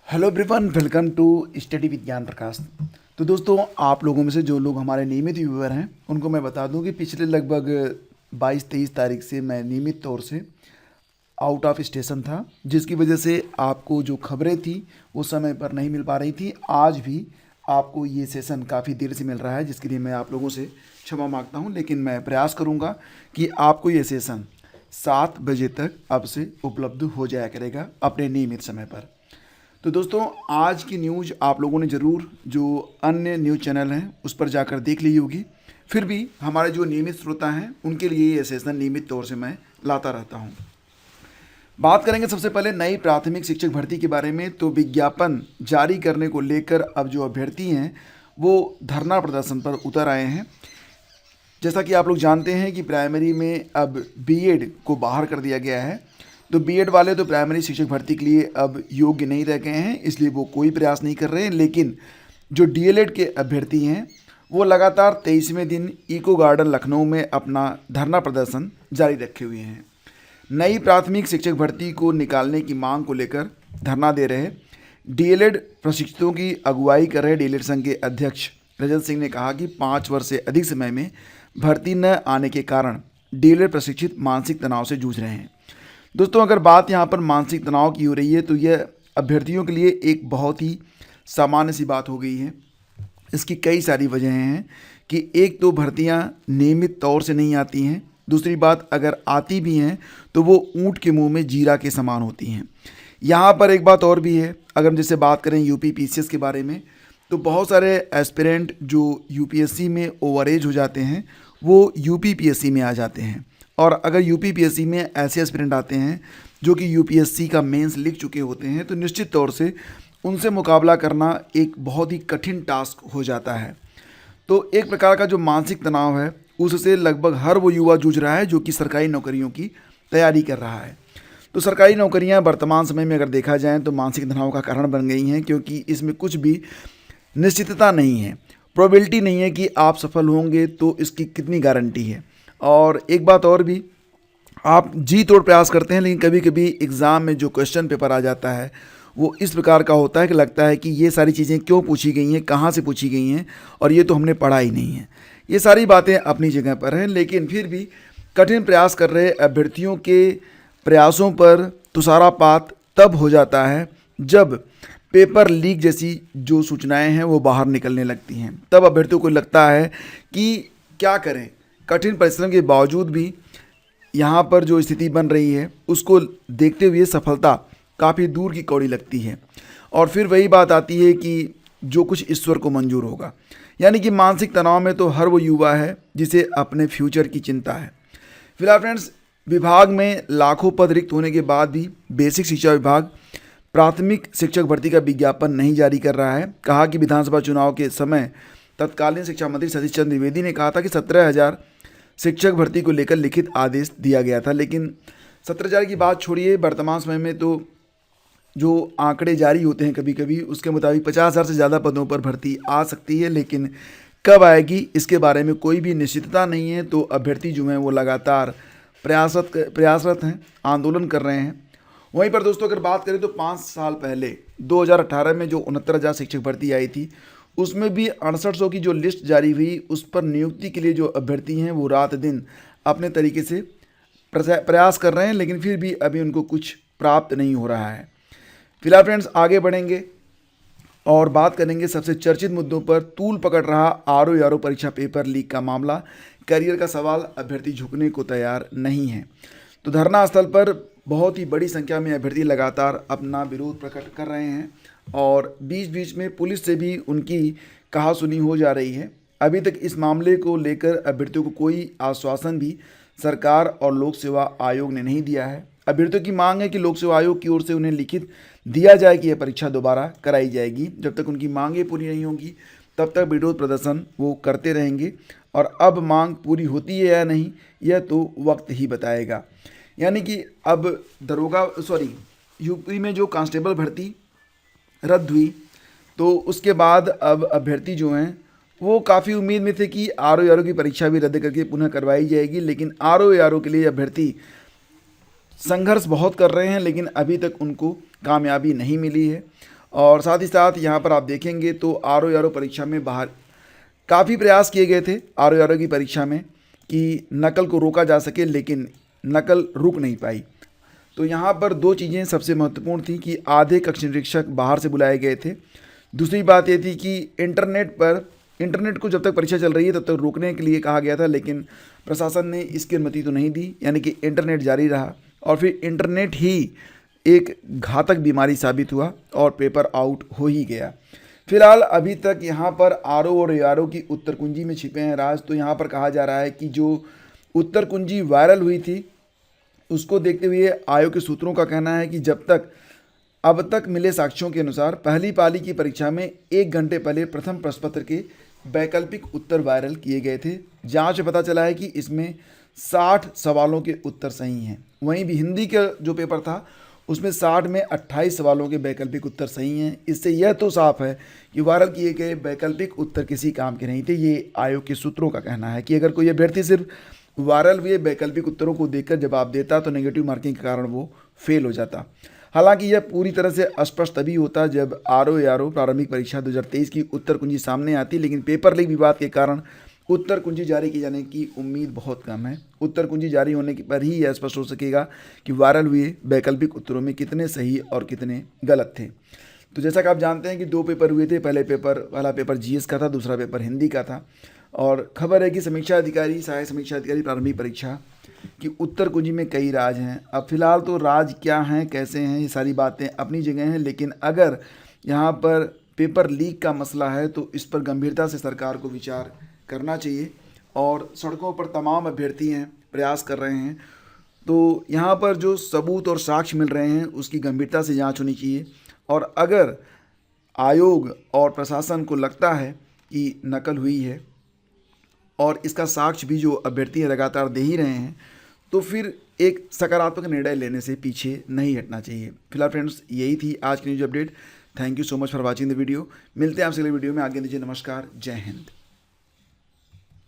Hello everyone, welcome to study with Gyan Prakash. तो दोस्तों, आप लोगों में से जो लोग हमारे नियमित व्यूअर हैं उनको मैं बता दूं कि पिछले लगभग 22-23 तारीख से मैं नियमित तौर से आउट ऑफ स्टेशन था, जिसकी वजह से आपको जो खबरें थी वो समय पर नहीं मिल पा रही थी। आज भी आपको ये सेशन काफ़ी देर से मिल रहा है, जिसके लिए मैं आप लोगों से क्षमा मांगता हूँ, लेकिन मैं प्रयास करूँगा कि आपको ये सेशन 7 बजे तक अब से उपलब्ध हो जाया करेगा अपने नियमित समय पर। तो दोस्तों, आज की न्यूज़ आप लोगों ने ज़रूर जो अन्य न्यूज़ चैनल हैं उस पर जाकर देख ली होगी। फिर भी हमारे जो नियमित श्रोता हैं उनके लिए ये सेशन नियमित तौर से मैं लाता रहता हूँ। बात करेंगे सबसे पहले नई प्राथमिक शिक्षक भर्ती के बारे में। तो विज्ञापन जारी करने को लेकर अब जो अभ्यर्थी हैं वो धरना प्रदर्शन पर उतर आए हैं। जैसा कि आप लोग जानते हैं कि प्राइमरी में अब बीएड को बाहर कर दिया गया है। तो बीएड वाले तो प्राइमरी शिक्षक भर्ती के लिए अब योग्य नहीं रह गए हैं, इसलिए वो कोई प्रयास नहीं कर रहे हैं। लेकिन जो डीएलएड के अभ्यर्थी हैं वो लगातार 23वें दिन इको गार्डन लखनऊ में अपना धरना प्रदर्शन जारी रखे हुए हैं। नई प्राथमिक शिक्षक भर्ती को निकालने की मांग को लेकर धरना दे रहे डीएलएड प्रशिक्षितों की अगुवाई कर रहे डीएलएड संघ के अध्यक्ष रजत सिंह ने कहा कि 5 वर्ष से अधिक समय में भर्ती न आने के कारण डीएलएड प्रशिक्षित मानसिक तनाव से जूझ रहे हैं। दोस्तों, अगर बात यहाँ पर मानसिक तनाव की हो रही है तो यह अभ्यर्थियों के लिए एक बहुत ही सामान्य सी बात हो गई है। इसकी कई सारी वजहें हैं कि एक तो भर्तियाँ नियमित तौर से नहीं आती हैं, दूसरी बात अगर आती भी हैं तो वो ऊँट के मुंह में जीरा के समान होती हैं। यहाँ पर एक बात और भी है, अगर हम जैसे बात करें यूपी पीसीएस के बारे में, तो बहुत सारे एस्पिरेंट जो यूपीएससी में ओवर एज हो जाते हैं वो यूपी पीएससी में आ जाते हैं। और अगर यूपी पीएससी में ऐसे एस्पिरेंट आते हैं जो कि यूपीएससी का मेंस लिख चुके होते हैं, तो निश्चित तौर से उनसे मुकाबला करना एक बहुत ही कठिन टास्क हो जाता है। तो एक प्रकार का जो मानसिक तनाव है उससे लगभग हर वो युवा जूझ रहा है जो कि सरकारी नौकरियों की तैयारी कर रहा है। तो सरकारी नौकरियां वर्तमान समय में अगर देखा जाए तो मानसिक तनाव का कारण बन गई हैं, क्योंकि इसमें कुछ भी निश्चितता नहीं है, प्रोबेबिलिटी नहीं है कि आप सफल होंगे, तो इसकी कितनी गारंटी है। और एक बात और भी, आप जी तोड़ प्रयास करते हैं लेकिन कभी कभी एग्ज़ाम में जो क्वेश्चन पेपर आ जाता है वो इस प्रकार का होता है कि लगता है कि ये सारी चीज़ें क्यों पूछी गई हैं, कहाँ से पूछी गई हैं, और ये तो हमने पढ़ा ही नहीं है। ये सारी बातें अपनी जगह पर हैं, लेकिन फिर भी कठिन प्रयास कर रहे अभ्यर्थियों के प्रयासों पर तुषारपात तब हो जाता है जब पेपर लीक जैसी जो सूचनाएं हैं वो बाहर निकलने लगती हैं। तब अभ्यर्थियों को लगता है कि क्या करें, कठिन परिश्रम के बावजूद भी यहाँ पर जो स्थिति बन रही है उसको देखते हुए सफलता काफ़ी दूर की कौड़ी लगती है। और फिर वही बात आती है कि जो कुछ ईश्वर को मंजूर होगा, यानी कि मानसिक तनाव में तो हर वो युवा है जिसे अपने फ्यूचर की चिंता है। फिलहाल फ्रेंड्स, विभाग में लाखों पद रिक्त होने के बाद भी बेसिक शिक्षा विभाग प्राथमिक शिक्षक भर्ती का विज्ञापन नहीं जारी कर रहा है। कहा कि विधानसभा चुनाव के समय तत्कालीन शिक्षा मंत्री सतीश चंद्र द्विवेदी ने कहा था कि 17,000 शिक्षक भर्ती को लेकर लिखित आदेश दिया गया था, लेकिन 17,000 की बात छोड़िए, वर्तमान समय में तो जो आंकड़े जारी होते हैं कभी कभी उसके मुताबिक 50,000 से ज़्यादा पदों पर भर्ती आ सकती है, लेकिन कब आएगी इसके बारे में कोई भी निश्चितता नहीं है। तो अभ्यर्थी जो हैं वो लगातार प्रयासरत हैं, आंदोलन कर रहे हैं। वहीं पर दोस्तों, अगर बात करें तो 5 साल पहले 2018 में जो 69,000 शिक्षक भर्ती आई थी उसमें भी 6800 की जो लिस्ट जारी हुई, उस पर नियुक्ति के लिए जो अभ्यर्थी हैं वो रात दिन अपने तरीके से प्रयास कर रहे हैं, लेकिन फिर भी अभी उनको कुछ प्राप्त नहीं हो रहा है। फिलहाल फ्रेंड्स, आगे बढ़ेंगे और बात करेंगे सबसे चर्चित मुद्दों पर। तूल पकड़ रहा आरओ परीक्षा पेपर लीक का मामला, करियर का सवाल, अभ्यर्थी झुकने को तैयार नहीं है। तो धरना स्थल पर बहुत ही बड़ी संख्या में अभ्यर्थी लगातार अपना विरोध प्रकट कर रहे हैं और बीच बीच में पुलिस से भी उनकी कहासुनी हो जा रही है। अभी तक इस मामले को लेकर अभ्यर्थियों को कोई आश्वासन भी सरकार और लोक सेवा आयोग ने नहीं दिया है। अभ्यर्थियों की मांग है कि लोक सेवा आयोग की ओर से उन्हें लिखित दिया जाए कि यह परीक्षा दोबारा कराई जाएगी। जब तक उनकी मांगें पूरी नहीं होंगी तब तक विरोध प्रदर्शन वो करते रहेंगे, और अब मांग पूरी होती है या नहीं यह तो वक्त ही बताएगा। यानी कि अब यूपी में जो कांस्टेबल भर्ती रद्द हुई तो उसके बाद अब अभ्यर्थी जो हैं वो काफ़ी उम्मीद में थे कि आरओ की परीक्षा भी रद्द करके पुनः करवाई जाएगी, लेकिन आरओ के लिए अभ्यर्थी संघर्ष बहुत कर रहे हैं, लेकिन अभी तक उनको कामयाबी नहीं मिली है। और साथ ही साथ यहाँ पर आप देखेंगे तो RO परीक्षा में बाहर काफ़ी प्रयास किए गए थे RO की परीक्षा में कि नकल को रोका जा सके, लेकिन नकल रुक नहीं पाई। तो यहाँ पर दो चीज़ें सबसे महत्वपूर्ण थी कि आधे कक्षा निरीक्षक बाहर से बुलाए गए थे। दूसरी बात ये थी कि इंटरनेट को जब तक परीक्षा चल रही है तब तक रोकने के लिए कहा गया था, लेकिन प्रशासन ने इसकी अनुमति तो नहीं दी, यानी कि इंटरनेट जारी रहा और फिर इंटरनेट ही एक घातक बीमारी साबित हुआ और पेपर आउट हो ही गया। फिलहाल अभी तक यहाँ पर RO और ARO की उत्तर कुंजी में छिपे हैं राज। तो यहाँ पर कहा जा रहा है कि जो उत्तर कुंजी वायरल हुई थी उसको देखते हुए आयोग के सूत्रों का कहना है कि अब तक मिले साक्ष्यों के अनुसार पहली पाली की परीक्षा में 1 घंटे पहले प्रथम प्रश्न पत्र के वैकल्पिक उत्तर वायरल किए गए थे। जांच में पता चला है कि इसमें 60 सवालों के उत्तर सही हैं। वहीं भी हिंदी का जो पेपर था उसमें 60 में 28 सवालों के वैकल्पिक उत्तर सही हैं। इससे यह तो साफ है कि वायरल किए गए वैकल्पिक उत्तर किसी काम के नहीं थे। ये आयोग के सूत्रों का कहना है कि अगर कोई अभ्यर्थी सिर्फ वायरल हुए वैकल्पिक उत्तरों को देखकर जवाब देता तो नेगेटिव मार्किंग के कारण वो फेल हो जाता। हालांकि यह पूरी तरह से स्पष्ट तभी होता जब RO प्रारंभिक परीक्षा 2023 की उत्तर कुंजी सामने आती, लेकिन पेपर लीक विवाद के कारण उत्तर कुंजी जारी किए जाने की उम्मीद बहुत कम है। उत्तर कुंजी जारी होने पर ही यह स्पष्ट हो सकेगा कि वायरल हुए वैकल्पिक उत्तरों में कितने सही और कितने गलत थे। तो जैसा कि आप जानते हैं कि 2 पेपर हुए थे। पहला पेपर GS का था, दूसरा पेपर हिंदी का था। और खबर है कि सहायक समीक्षा अधिकारी प्रारंभिक परीक्षा कि उत्तर कुंजी में कई राज हैं। अब फिलहाल तो राज क्या हैं, कैसे हैं, ये सारी बातें अपनी जगह हैं, लेकिन अगर यहाँ पर पेपर लीक का मसला है तो इस पर गंभीरता से सरकार को विचार करना चाहिए। और सड़कों पर तमाम अभ्यर्थी हैं, प्रयास कर रहे हैं, तो यहाँ पर जो सबूत और साक्ष्य मिल रहे हैं उसकी गंभीरता से जांच होनी चाहिए। और अगर आयोग और प्रशासन को लगता है कि नकल हुई है और इसका साक्ष्य भी जो अभ्यर्थी लगातार दे ही रहे हैं, तो फिर एक सकारात्मक निर्णय लेने से पीछे नहीं हटना चाहिए। फिलहाल फ्रेंड्स, यही थी आज की news update. Thank you so much for watching the video. मिलते हैं आपसे अगले वीडियो में। आगे दीजिए, नमस्कार, जय हिंद।